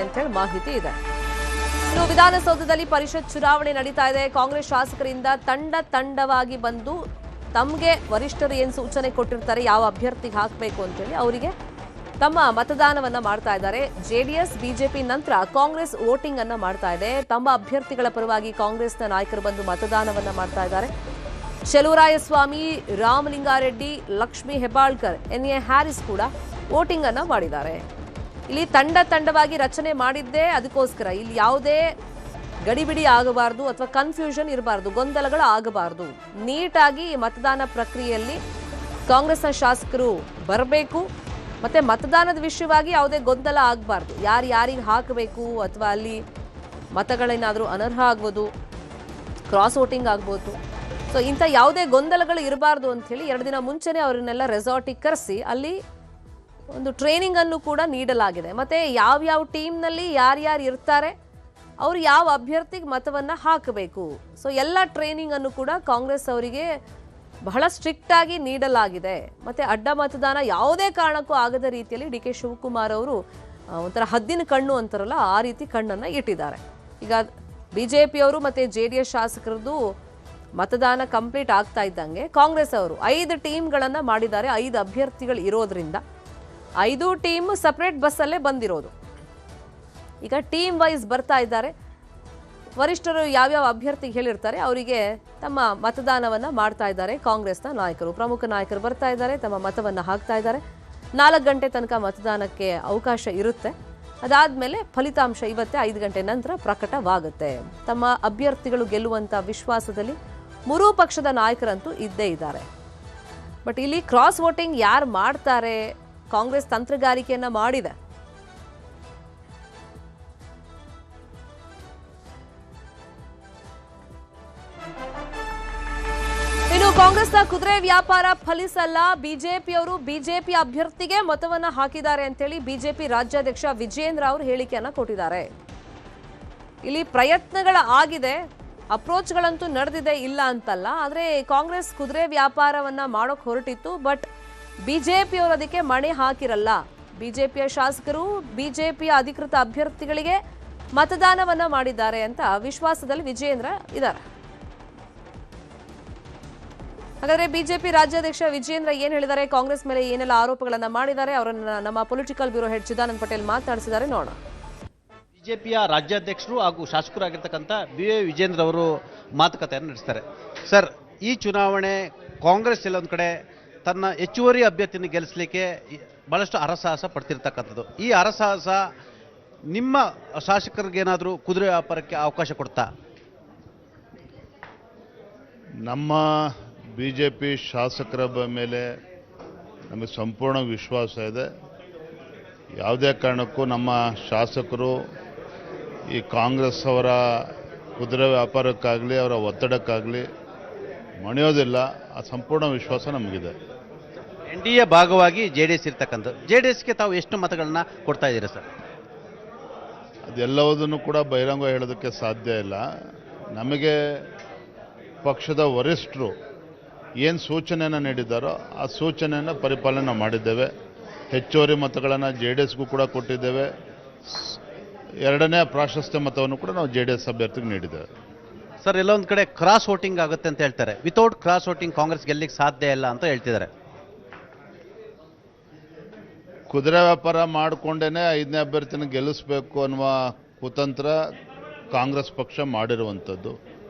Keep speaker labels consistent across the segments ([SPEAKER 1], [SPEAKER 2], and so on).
[SPEAKER 1] ಅಂತೇಳಿ ಮಾಹಿತಿ ಇದೆ. ಇನ್ನು ವಿಧಾನಸೌಧದಲ್ಲಿ ಪರಿಷತ್ ಚುನಾವಣೆ ನಡೀತಾ ಇದೆ. ಕಾಂಗ್ರೆಸ್ ಶಾಸಕರಿಂದ ತಂಡವಾಗಿ ಬಂದು ತಮಗೆ ವರಿಷ್ಠರು ಏನು ಸೂಚನೆ ಕೊಟ್ಟಿರ್ತಾರೆ ಯಾವ ಅಭ್ಯರ್ಥಿಗೆ ಹಾಕಬೇಕು ಅಂತೇಳಿ ಅವರಿಗೆ ತಮ್ಮ ಮತದಾನವನ್ನ ಮಾಡ್ತಾ ಇದ್ದಾರೆ. ಜೆಡಿಎಸ್ ಬಿಜೆಪಿ ನಂತರ ಕಾಂಗ್ರೆಸ್ ವೋಟಿಂಗ್ ಅನ್ನ ಮಾಡ್ತಾ ಇದೆ. ತಮ್ಮ ಅಭ್ಯರ್ಥಿಗಳ ಪರವಾಗಿ ಕಾಂಗ್ರೆಸ್ನ ನಾಯಕರು ಬಂದು ಮತದಾನವನ್ನ ಮಾಡ್ತಾ ಇದ್ದಾರೆ. ಚೆಲುವರಾಯಸ್ವಾಮಿ, ರಾಮಲಿಂಗಾರೆಡ್ಡಿ, ಲಕ್ಷ್ಮೀ ಹೆಬ್ಬಾಳ್ಕರ್, ಎನ್.ಎ. ಹ್ಯಾರಿಸ್ ಕೂಡ ವೋಟಿಂಗ್ ಅನ್ನ ಮಾಡಿದ್ದಾರೆ. ಇಲ್ಲಿ ತಂಡವಾಗಿ ರಚನೆ ಮಾಡಿದ್ದೇ ಅದಕ್ಕೋಸ್ಕರ. ಇಲ್ಲಿ ಯಾವುದೇ ಗಡಿಬಿಡಿ ಆಗಬಾರ್ದು ಅಥವಾ ಕನ್ಫ್ಯೂಷನ್ ಇರಬಾರ್ದು, ಗೊಂದಲಗಳು ಆಗಬಾರ್ದು. ನೀಟಾಗಿ ಮತದಾನ ಪ್ರಕ್ರಿಯೆಯಲ್ಲಿ ಕಾಂಗ್ರೆಸ್ನ ಶಾಸಕರು ಬರಬೇಕು. ಮತ್ತೆ ಮತದಾನದ ವಿಷಯವಾಗಿ ಯಾವುದೇ ಗೊಂದಲ ಆಗಬಾರ್ದು. ಯಾರಿಗೆ ಹಾಕಬೇಕು ಅಥವಾ ಅಲ್ಲಿ ಮತಗಳೇನಾದರೂ ಅನರ್ಹ ಆಗ್ಬೋದು, ಕ್ರಾಸ್ ವೋಟಿಂಗ್ ಆಗ್ಬೋದು. ಸೊ ಇಂಥ ಯಾವುದೇ ಗೊಂದಲಗಳು ಇರಬಾರ್ದು ಅಂಥೇಳಿ 2 ದಿನ ಮುಂಚೆನೇ ಅವರನ್ನೆಲ್ಲ ರೆಸಾರ್ಟಿಗೆ ಕರೆಸಿ ಅಲ್ಲಿ ಒಂದು ಟ್ರೈನಿಂಗ್ ಅನ್ನು ಕೂಡ ನೀಡಲಾಗಿದೆ. ಮತ್ತೆ ಯಾವ ಟೀಮ್ನಲ್ಲಿ ಯಾರ್ಯಾರು ಇರ್ತಾರೆ, ಅವರು ಯಾವ ಅಭ್ಯರ್ಥಿಗೆ ಮತವನ್ನ ಹಾಕಬೇಕು. ಸೊ ಎಲ್ಲ ಟ್ರೈನಿಂಗ್ ಅನ್ನು ಕೂಡ ಕಾಂಗ್ರೆಸ್ ಅವರಿಗೆ ಬಹಳ ಸ್ಟ್ರಿಕ್ಟ್ ಆಗಿ ನೀಡಲಾಗಿದೆ. ಮತ್ತೆ ಅಡ್ಡ ಮತದಾನ ಯಾವುದೇ ಕಾರಣಕ್ಕೂ ಆಗದ ರೀತಿಯಲ್ಲಿ ಡಿ ಕೆ ಶಿವಕುಮಾರ್ ಅವರು ಒಂಥರ ಹದ್ದಿನ ಕಣ್ಣು ಅಂತಾರಲ್ಲ, ಆ ರೀತಿ ಕಣ್ಣನ್ನ ಇಟ್ಟಿದ್ದಾರೆ. ಈಗ ಬಿಜೆಪಿಯವರು ಮತ್ತೆ ಜೆಡಿಎಸ್ ಶಾಸಕರದ್ದು ಮತದಾನ ಕಂಪ್ಲೀಟ್ ಆಗ್ತಾ ಇದ್ದಂಗೆ ಕಾಂಗ್ರೆಸ್ ಅವರು 5 ಟೀಮ್ಗಳನ್ನ ಮಾಡಿದ್ದಾರೆ. 5 ಅಭ್ಯರ್ಥಿಗಳು ಇರೋದ್ರಿಂದ 5 ಟೀಮ್ ಸಪರೇಟ್ ಬಸ್ಸಲ್ಲೇ ಬಂದಿರೋದು. ಈಗ ಟೀಮ್ ವೈಸ್ ಬರ್ತಾ ಇದ್ದಾರೆ. ವರಿಷ್ಠರು ಯಾವ್ಯಾವ ಅಭ್ಯರ್ಥಿಗೆ ಹೇಳಿರ್ತಾರೆ ಅವರಿಗೆ ತಮ್ಮ ಮತದಾನವನ್ನ ಮಾಡ್ತಾ ಇದ್ದಾರೆ. ಕಾಂಗ್ರೆಸ್ನ ನಾಯಕರು, ಪ್ರಮುಖ ನಾಯಕರು ಬರ್ತಾ ಇದ್ದಾರೆ, ತಮ್ಮ ಮತವನ್ನ ಹಾಕ್ತಾ ಇದ್ದಾರೆ. 4 ಗಂಟೆ ತನಕ ಮತದಾನಕ್ಕೆ ಅವಕಾಶ ಇರುತ್ತೆ. ಅದಾದ್ಮೇಲೆ ಫಲಿತಾಂಶ ಇವತ್ತೇ 5 ಗಂಟೆ ನಂತರ ಪ್ರಕಟವಾಗುತ್ತೆ. ತಮ್ಮ ಅಭ್ಯರ್ಥಿಗಳು ಗೆಲ್ಲುವಂತ ವಿಶ್ವಾಸದಲ್ಲಿ 3 ಪಕ್ಷದ ನಾಯಕರಂತೂ ಇದ್ದೇ ಇದ್ದಾರೆ. ಬಟ್ ಇಲ್ಲಿ ಕ್ರಾಸ್ ವೋಟಿಂಗ್ ಯಾರು ಮಾಡ್ತಾರೆ, ಕಾಂಗ್ರೆಸ್ ತಂತ್ರಗಾರಿಕೆಯನ್ನ ಮಾಡಿದೆ. ಇನ್ನು ಕಾಂಗ್ರೆಸ್ನ ಕುದುರೆ ವ್ಯಾಪಾರ ಫಲಿಸಲ್ಲ. ಬಿಜೆಪಿಯವರು ಬಿಜೆಪಿ ಅಭ್ಯರ್ಥಿಗೆ ಮತವನ್ನ ಹಾಕಿದ್ದಾರೆ ಅಂತೇಳಿ ಬಿಜೆಪಿ ರಾಜ್ಯಾಧ್ಯಕ್ಷ ವಿಜೇಂದ್ರ ಅವರು ಹೇಳಿಕೆಯನ್ನ ಕೊಟ್ಟಿದ್ದಾರೆ. ಇಲ್ಲಿ ಪ್ರಯತ್ನಗಳ ಆಗಿದೆ, ಅಪ್ರೋಚ್ಗಳಂತೂ ನಡೆದಿದೆ, ಇಲ್ಲ ಅಂತಲ್ಲ. ಆದ್ರೆ ಕಾಂಗ್ರೆಸ್ ಕುದುರೆ ವ್ಯಾಪಾರವನ್ನ ಮಾಡೋಕ್ ಹೊರಟಿತ್ತು. ಬಟ್ ಬಿಜೆಪಿಯವರು ಅದಕ್ಕೆ ಮಣೆ ಹಾಕಿರಲ್ಲ. ಬಿಜೆಪಿಯ ಶಾಸಕರು ಬಿಜೆಪಿಯ ಅಧಿಕೃತ ಅಭ್ಯರ್ಥಿಗಳಿಗೆ ಮತದಾನವನ್ನ ಮಾಡಿದ್ದಾರೆ ಅಂತ ವಿಶ್ವಾಸದಲ್ಲಿ ವಿಜೇಂದ್ರ ಇದ್ದಾರೆ. ಹಾಗಾದ್ರೆ ಬಿಜೆಪಿ ರಾಜ್ಯಾಧ್ಯಕ್ಷ ವಿಜೇಂದ್ರ ಏನ್ ಹೇಳಿದ್ದಾರೆ, ಕಾಂಗ್ರೆಸ್ ಮೇಲೆ ಏನೆಲ್ಲ ಆರೋಪಗಳನ್ನ ಮಾಡಿದ್ದಾರೆ, ಅವರನ್ನ ನಮ್ಮ political bureau head Chidananda Patel ಮಾತನಾಡಿಸಿದ್ದಾರೆ, ನೋಡೋಣ.
[SPEAKER 2] ಬಿಜೆಪಿಯ ರಾಜ್ಯಾಧ್ಯಕ್ಷರು ಹಾಗೂ ಶಾಸಕರಾಗಿರ್ತಕ್ಕಂಥ ಬಿ.ವೈ. ವಿಜೇಂದ್ರ ಅವರು ಮಾತುಕತೆಯನ್ನು ನಡೆಸ್ತಾರೆ. ಸರ್, ಈ ಚುನಾವಣೆ ಕಾಂಗ್ರೆಸ್ ಎಲ್ಲೊಂದು ಕಡೆ ತನ್ನ ಹೆಚ್ಚುವರಿ ಅಭ್ಯರ್ಥಿಯನ್ನು ಗೆಲ್ಲಿಸಲಿಕ್ಕೆ ಬಹಳಷ್ಟು ಹರಸಾಹಸ ಪಡ್ತಿರ್ತಕ್ಕಂಥದ್ದು. ಈ ಹರಸಾಹಸ ನಿಮ್ಮ ಶಾಸಕರಿಗೇನಾದರೂ ಕುದುರೆ ವ್ಯಾಪಾರಕ್ಕೆ ಅವಕಾಶ ಕೊಡ್ತಾ?
[SPEAKER 3] ನಮ್ಮ BJP ಶಾಸಕರ ಮೇಲೆ ನಮಗೆ ಸಂಪೂರ್ಣ ವಿಶ್ವಾಸ ಇದೆ. ಯಾವುದೇ ಕಾರಣಕ್ಕೂ ನಮ್ಮ ಶಾಸಕರು ಈ ಕಾಂಗ್ರೆಸ್ ಅವರ ಕುದುರೆ ವ್ಯಾಪಾರಕ್ಕಾಗಲಿ ಅವರ ಒತ್ತಡಕ್ಕಾಗಲಿ ಮಣಿಯೋದಿಲ್ಲ. ಆ ಸಂಪೂರ್ಣ ವಿಶ್ವಾಸ ನಮಗಿದೆ.
[SPEAKER 2] NDA ಭಾಗವಾಗಿ JDS ಇರ್ತಕ್ಕಂಥದ್ದು, JDSಗೆ ತಾವು ಎಷ್ಟು ಮತಗಳನ್ನ ಕೊಡ್ತಾ ಇದ್ದೀರಾ ಸರ್?
[SPEAKER 3] ಅದೆಲ್ಲವುದನ್ನು ಕೂಡ ಬಹಿರಂಗ ಹೇಳೋದಕ್ಕೆ ಸಾಧ್ಯ ಇಲ್ಲ. ನಮಗೆ ಪಕ್ಷದ ವರಿಷ್ಠರು ಏನು ಸೂಚನೆಯನ್ನು ನೀಡಿದ್ದಾರೋ ಆ ಸೂಚನೆಯನ್ನು ಪರಿಪಾಲನೆ ಮಾಡಿದ್ದೇವೆ. ಹೆಚ್ಚುವರಿ ಮತಗಳನ್ನು JDSಗೂ ಕೂಡ ಕೊಟ್ಟಿದ್ದೇವೆ. 2ನೇ ಪ್ರಾಶಸ್ತ್ಯ ಮತವನ್ನು ಕೂಡ ನಾವು JDS ಅಭ್ಯರ್ಥಿಗೆ ನೀಡಿದ್ದೇವೆ.
[SPEAKER 2] ಸರ್, ಎಲ್ಲೊಂದು ಕಡೆ ಕ್ರಾಸ್ ವೋಟಿಂಗ್ ಆಗುತ್ತೆ ಅಂತ ಹೇಳ್ತಾರೆ. ವಿತೌಟ್ ಕ್ರಾಸ್ ವೋಟಿಂಗ್ ಕಾಂಗ್ರೆಸ್ ಗೆಲ್ಲಿಕ್ಕೆ ಸಾಧ್ಯ ಇಲ್ಲ ಅಂತ ಹೇಳ್ತಿದ್ದಾರೆ.
[SPEAKER 3] ಕುದುರೆ ವ್ಯಾಪಾರ ಮಾಡಿಕೊಂಡೇ 5ನೇ ಅಭ್ಯರ್ಥಿನ ಗೆಲ್ಲಿಸಬೇಕು ಅನ್ನುವ ಕುತಂತ್ರ ಕಾಂಗ್ರೆಸ್ ಪಕ್ಷ ಮಾಡಿರುವಂಥದ್ದು.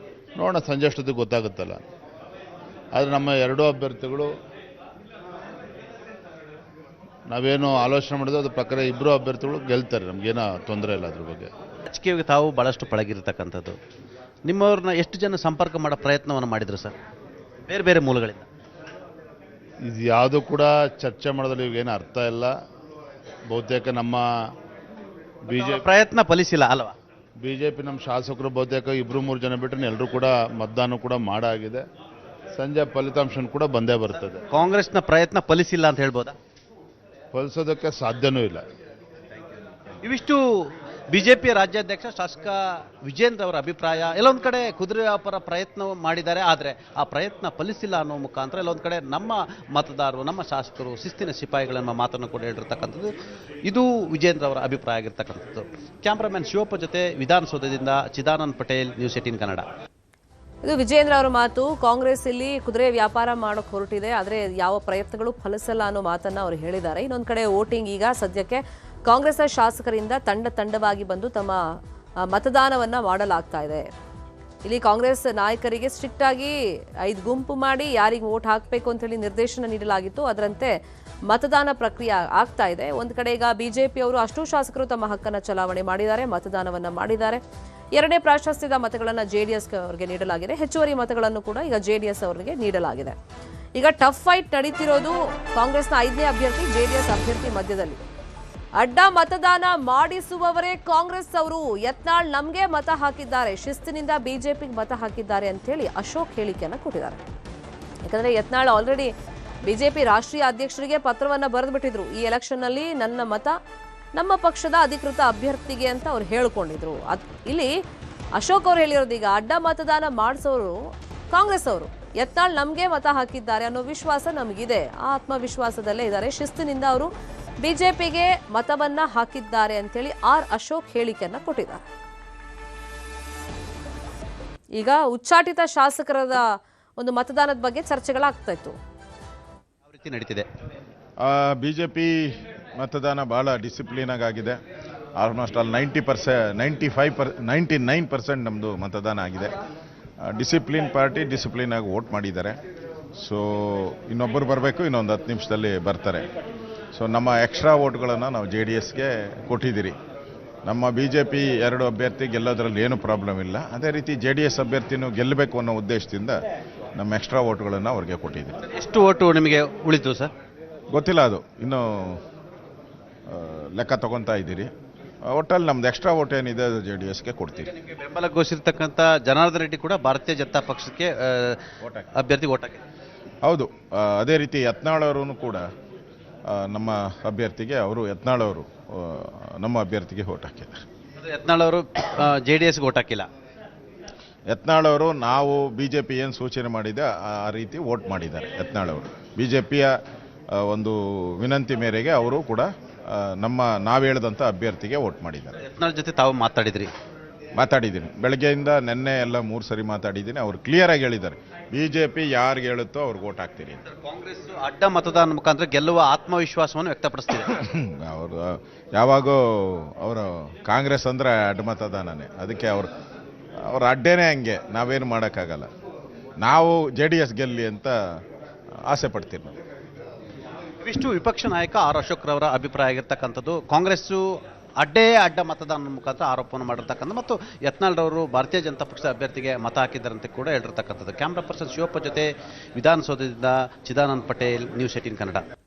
[SPEAKER 3] ನೋಡೋಣ, ಸಂಜೆ ಅಷ್ಟೊತ್ತಿಗೆ ಗೊತ್ತಾಗುತ್ತಲ್ಲ. ಆದರೆ ನಮ್ಮ 2 ಅಭ್ಯರ್ಥಿಗಳು ನಾವೇನು ಆಲೋಚನೆ ಮಾಡಿದ್ರೆ ಅದ್ರ ಪ್ರಕಾರ 2 ಅಭ್ಯರ್ಥಿಗಳು ಗೆಲ್ತಾರೆ. ನಮಗೇನೋ ತೊಂದರೆ ಇಲ್ಲ ಅದ್ರ ಬಗ್ಗೆ.
[SPEAKER 2] ರಾಜಕೀಯಕ್ಕೆ ತಾವು ಭಾಳಷ್ಟು ಪಳಗಿರ್ತಕ್ಕಂಥದ್ದು. ನಿಮ್ಮವ್ರನ್ನ ಎಷ್ಟು ಜನ ಸಂಪರ್ಕ ಮಾಡೋ ಪ್ರಯತ್ನವನ್ನು ಮಾಡಿದ್ರು ಸರ್, ಬೇರೆ ಬೇರೆ ಮೂಲಗಳಿಂದ?
[SPEAKER 3] ಇದು ಯಾವುದು ಕೂಡ ಚರ್ಚೆ ಮಾಡೋದ್ರಲ್ಲಿ ಇವಾಗೇನು ಅರ್ಥ ಇಲ್ಲ. ಬಹುತೇಕ ನಮ್ಮ BJP
[SPEAKER 2] ಪ್ರಯತ್ನ ಫಲಿಸಿಲ್ಲ ಅಲ್ವಾ?
[SPEAKER 3] BJP ನಮ್ಮ ಶಾಸಕರು ಬಹುತೇಕ 2-3 ಜನ ಬಿಟ್ಟರೆ ಎಲ್ಲರೂ ಕೂಡ ಮತದಾನ ಕೂಡ ಮಾಡಾಗಿದೆ. ಸಂಜೆ ಫಲಿತಾಂಶ ಕೂಡ ಬಂದೇ ಬರ್ತದೆ.
[SPEAKER 2] ಕಾಂಗ್ರೆಸ್ನ ಪ್ರಯತ್ನ ಫಲಿಸಿಲ್ಲ ಅಂತ ಹೇಳ್ಬೋದಾ?
[SPEAKER 3] ಫಲಿಸೋದಕ್ಕೆ ಸಾಧ್ಯನೂ ಇಲ್ಲ.
[SPEAKER 2] ಇವಿಷ್ಟು ಬಿಜೆಪಿಯ ರಾಜ್ಯಾಧ್ಯಕ್ಷ ಶಾಸಕ ವಿಜೇಂದ್ರ ಅವರ ಅಭಿಪ್ರಾಯ ಎಲ್ಲೊಂದು ಕಡೆ ಕುದುರೆ ವ್ಯಾಪಾರ ಪ್ರಯತ್ನ ಮಾಡಿದ್ದಾರೆ, ಆದರೆ ಆ ಪ್ರಯತ್ನ ಫಲಿಸಿಲ್ಲ ಅನ್ನೋ ಮುಖಾಂತರ ಎಲ್ಲೊಂದು ಕಡೆ ನಮ್ಮ ಮತದಾರರು, ನಮ್ಮ ಶಾಸಕರು ಶಿಸ್ತಿನ ಸಿಪಾಯಿಗಳೆಂಬ ಮಾತನ್ನು ಕೂಡ ಹೇಳಿರ್ತಕ್ಕಂಥದ್ದು. ಇದು ವಿಜೇಂದ್ರ ಅವರ ಅಭಿಪ್ರಾಯ ಆಗಿರ್ತಕ್ಕಂಥದ್ದು. ಕ್ಯಾಮ್ರಾಮನ್ ಶಿವಪ್ಪ ಜೊತೆ ವಿಧಾನಸೌಧದಿಂದ ಚಿದಾನಂದ್ ಪಟೇಲ್, ನ್ಯೂಸ್ 18 ಕನ್ನಡ.
[SPEAKER 1] ಇದು ವಿಜೇಂದ್ರ ಅವರ ಮಾತು. ಕಾಂಗ್ರೆಸ್ ಇಲ್ಲಿ ಕುದುರೆ ವ್ಯಾಪಾರ ಮಾಡೋಕೆ ಹೊರಟಿದೆ, ಆದರೆ ಯಾವ ಪ್ರಯತ್ನಗಳು ಫಲಿಸಲ್ಲ ಅನ್ನೋ ಮಾತನ್ನ ಅವರು ಹೇಳಿದ್ದಾರೆ. ಇನ್ನೊಂದು ಕಡೆ ವೋಟಿಂಗ್ ಈಗ ಸದ್ಯಕ್ಕೆ ಕಾಂಗ್ರೆಸ್ನ ಶಾಸಕರಿಂದ ತಂಡವಾಗಿ ಬಂದು ತಮ್ಮ ಮತದಾನವನ್ನ ಮಾಡಲಾಗ್ತಾ ಇದೆ. ಇಲ್ಲಿ ಕಾಂಗ್ರೆಸ್ ನಾಯಕರಿಗೆ ಸ್ಟ್ರಿಕ್ಟ್ ಆಗಿ 5 ಗುಂಪು ಮಾಡಿ ಯಾರಿಗೆ ವೋಟ್ ಹಾಕಬೇಕು ಅಂತ ಹೇಳಿ ನಿರ್ದೇಶನ ನೀಡಲಾಗಿತ್ತು. ಅದರಂತೆ ಮತದಾನ ಪ್ರಕ್ರಿಯೆ ಆಗ್ತಾ ಇದೆ. ಒಂದು ಕಡೆ ಈಗ ಬಿಜೆಪಿ ಅವರು ಅಷ್ಟು ಶಾಸಕರು ತಮ್ಮ ಹಕ್ಕನ್ನು ಚಲಾವಣೆ ಮಾಡಿದ್ದಾರೆ, ಮತದಾನವನ್ನ ಮಾಡಿದ್ದಾರೆ. 2ನೇ ಪ್ರಾಶಸ್ತ್ಯದ ಮತಗಳನ್ನು ಜೆಡಿಎಸ್ ಅವರಿಗೆ ನೀಡಲಾಗಿದೆ. ಹೆಚ್ಚುವರಿ ಮತಗಳನ್ನು ಕೂಡ ಈಗ ಜೆಡಿಎಸ್ ಅವರಿಗೆ ನೀಡಲಾಗಿದೆ. ಈಗ ಟಫ್ ಫೈಟ್ ನಡೀತಿರೋದು ಕಾಂಗ್ರೆಸ್ನ 5ನೇ ಅಭ್ಯರ್ಥಿ, ಜೆಡಿಎಸ್ ಅಭ್ಯರ್ಥಿ ಮಧ್ಯದಲ್ಲಿ. ಅಡ್ಡ ಮತದಾನ ಮಾಡಿಸುವವರೇ ಕಾಂಗ್ರೆಸ್ ಅವರು. ಯತ್ನಾಳ್ ನಮ್ಗೆ ಮತ ಹಾಕಿದ್ದಾರೆ, ಶಿಸ್ತಿನಿಂದ ಬಿಜೆಪಿಗೆ ಮತ ಹಾಕಿದ್ದಾರೆ ಅಂತ ಹೇಳಿ ಅಶೋಕ್ ಹೇಳಿಕೆಯನ್ನು ಕೊಟ್ಟಿದ್ದಾರೆ. ಯಾಕಂದ್ರೆ ಯತ್ನಾಳ್ ಆಲ್ರೆಡಿ ಬಿಜೆಪಿ ರಾಷ್ಟ್ರೀಯ ಅಧ್ಯಕ್ಷರಿಗೆ ಪತ್ರವನ್ನ ಬರೆದು ಬಿಟ್ಟಿದ್ರು. ಈ ಎಲೆಕ್ಷನ್ ನಲ್ಲಿ ನನ್ನ ಮತ ನಮ್ಮ ಪಕ್ಷದ ಅಧಿಕೃತ ಅಭ್ಯರ್ಥಿಗೆ ಅಂತ ಅವ್ರು ಹೇಳ್ಕೊಂಡಿದ್ರು. ಇಲ್ಲಿ ಅಶೋಕ್ ಅವ್ರು ಹೇಳಿರೋದು ಈಗ ಅಡ್ಡ ಮತದಾನ ಮಾಡಿಸೋರು ಕಾಂಗ್ರೆಸ್ ಅವರು. ಯತ್ನಾಳ್ ನಮ್ಗೆ ಮತ ಹಾಕಿದ್ದಾರೆ ಅನ್ನೋ ವಿಶ್ವಾಸ ನಮಗಿದೆ, ಆ ಆತ್ಮವಿಶ್ವಾಸದಲ್ಲೇ ಇದ್ದಾರೆ. ಶಿಸ್ತಿನಿಂದ ಅವರು ಬಿಜೆಪಿಗೆ ಮತವನ್ನ ಹಾಕಿದ್ದಾರೆ ಅಂತೇಳಿ ಅಶೋಕ್ ಹೇಳಿಕೆಯನ್ನ ಕೊಟ್ಟಿದ್ದಾರೆ. ಈಗ ಉಚ್ಚಾಟಿತ ಶಾಸಕರದ ಒಂದು ಮತದಾನದ ಬಗ್ಗೆ ಚರ್ಚೆಗಳಾಗ್ತಾ ಇತ್ತು.
[SPEAKER 2] ಯಾವ ರೀತಿ ನಡೀತಿದೆ?
[SPEAKER 4] ಬಿಜೆಪಿ ಮತದಾನ ಭಾಳ ಡಿಸಿಪ್ಲಿನ್ ಆಗಿದೆ. ಆಲ್ಮೋಸ್ಟ್ ಆಲ್ 99% ನಮ್ಮದು ಮತದಾನ ಆಗಿದೆ. ಡಿಸಿಪ್ಲಿನ್ ಪಾರ್ಟಿ ಡಿಸಿಪ್ಲಿನ್ ಆಗಿ ವೋಟ್ ಮಾಡಿದ್ದಾರೆ. ಸೊ ಇನ್ನೊಬ್ಬರು ಬರಬೇಕು, ಇನ್ನೊಂದು 10 ನಿಮಿಷದಲ್ಲಿ ಬರ್ತಾರೆ. ಸೊ ನಮ್ಮ ಎಕ್ಸ್ಟ್ರಾ ವೋಟ್ಗಳನ್ನು ನಾವು JDSಗೆ ಕೊಟ್ಟಿದ್ದೀರಿ. ನಮ್ಮ BJP 2 ಅಭ್ಯರ್ಥಿ ಗೆಲ್ಲೋದ್ರಲ್ಲಿ ಏನೂ ಪ್ರಾಬ್ಲಮ್ ಇಲ್ಲ. ಅದೇ ರೀತಿ JDS ಅಭ್ಯರ್ಥಿನೂ ಗೆಲ್ಲಬೇಕು ಅನ್ನೋ ಉದ್ದೇಶದಿಂದ ನಮ್ಮ ಎಕ್ಸ್ಟ್ರಾ ವೋಟ್ಗಳನ್ನು ಅವ್ರಿಗೆ ಕೊಟ್ಟಿದ್ದೀರಿ.
[SPEAKER 2] ಎಷ್ಟು ಓಟು ನಿಮಗೆ ಉಳಿತು ಸರ್?
[SPEAKER 4] ಗೊತ್ತಿಲ್ಲ, ಅದು ಇನ್ನೂ ಲೆಕ್ಕ ತಗೊತಾ ಇದ್ದೀರಿ. ಒಟ್ಟಲ್ಲಿ ನಮ್ದು ಎಕ್ಸ್ಟ್ರಾ ವೋಟ್ ಏನಿದೆ ಅದು JDSಗೆ ಕೊಡ್ತೀವಿ.
[SPEAKER 2] ಬೆಂಬಲ ಘೋಷಿರ್ತಕ್ಕಂಥ ಜನಾರ್ದನ್ ರೆಡ್ಡಿ ಕೂಡ ಭಾರತೀಯ ಜನತಾ ಪಕ್ಷಕ್ಕೆ ಅಭ್ಯರ್ಥಿ ವೋಟ್ ಹಾಕಿ.
[SPEAKER 4] ಹೌದು, ಅದೇ ರೀತಿ ಯತ್ನಾಳ್ ಅವರು ಕೂಡ ನಮ್ಮ ಅಭ್ಯರ್ಥಿಗೆ, ಯತ್ನಾಳ್ ಅವರು ನಮ್ಮ ಅಭ್ಯರ್ಥಿಗೆ ವೋಟ್ ಹಾಕಿದ್ದಾರೆ.
[SPEAKER 2] ಯತ್ನಾಳ್ ಅವರು JDSಗೆ ವೋಟ್ ಹಾಕಿಲ್ಲ.
[SPEAKER 4] ಯತ್ನಾಳ್ ಅವರು ನಾವು BJP ಏನು ಸೂಚನೆ ಮಾಡಿದೆ ಆ ರೀತಿ ವೋಟ್ ಮಾಡಿದ್ದಾರೆ. ಯತ್ನಾಳ್ ಅವರು BJPಯ ಒಂದು ವಿನಂತಿ ಮೇರೆಗೆ ಅವರು ಕೂಡ ನಾವು ಹೇಳಿದಂಥ ಅಭ್ಯರ್ಥಿಗೆ ವೋಟ್ ಮಾಡಿದ್ದಾರೆ.
[SPEAKER 2] ಯತ್ನಾಳ್ ಜೊತೆ ತಾವು
[SPEAKER 4] ಮಾತಾಡಿದ್ದೀನಿ. ಬೆಳಗ್ಗೆಯಿಂದ ನಿನ್ನೆ ಎಲ್ಲ 3 ಸರಿ ಮಾತಾಡಿದ್ದೀನಿ. ಅವರು ಕ್ಲಿಯರ್ ಆಗಿ ಹೇಳಿದ್ದಾರೆ, BJP ಯಾರಿಗೆ ಹೇಳುತ್ತೋ ಅವ್ರಿಗೆ ವೋಟ್ ಹಾಕ್ತೀರಿ.
[SPEAKER 2] ಕಾಂಗ್ರೆಸ್ ಅಡ್ಡ ಮತದಾನ ಮುಖಾಂತರ ಗೆಲ್ಲುವ ಆತ್ಮವಿಶ್ವಾಸವನ್ನು ವ್ಯಕ್ತಪಡಿಸ್ತಿದೆ.
[SPEAKER 4] ಅವರು ಯಾವಾಗೋ ಅವರು ಕಾಂಗ್ರೆಸ್ ಅಂದರೆ ಅಡ್ಡ ಮತದಾನನೇ. ಅದಕ್ಕೆ ಅವ್ರ ಅಡ್ಡೇನೆ ಹಂಗೆ, ನಾವೇನು ಮಾಡೋಕ್ಕಾಗಲ್ಲ. ನಾವು JDS ಗೆಲ್ಲಿ ಅಂತ ಆಸೆ ಪಡ್ತೀವಿ ನಾವು.
[SPEAKER 2] ಇವಿಷ್ಟು ವಿಪಕ್ಷ ನಾಯಕ ಅಶೋಕ್ ರವರ ಅಭಿಪ್ರಾಯ ಆಗಿರ್ತಕ್ಕಂಥದ್ದು. ಕಾಂಗ್ರೆಸ್ಸು ಅಡ್ಡ ಮತದಾನ ಮುಖಾಂತರ ಆರೋಪವನ್ನು ಮಾಡಿರ್ತಕ್ಕಂಥ ಮತ್ತು ಯತ್ನಾಳ್ ರವರು ಭಾರತೀಯ ಜನತಾ ಪಕ್ಷದ ಅಭ್ಯರ್ಥಿಗೆ ಮತ ಹಾಕಿದ್ದಾರಂತೆ ಕೂಡ ಹೇಳಿರ್ತಕ್ಕಂಥದ್ದು. ಕ್ಯಾಮ್ರಾ ಪರ್ಸನ್ ಶಿವಪ್ಪ ಜೊತೆ ವಿಧಾನಸೌಧದಿಂದ ಚಿದಾನಂದ್ ಪಟೇಲ್, ನ್ಯೂಸ್ 18 ಕನ್ನಡ.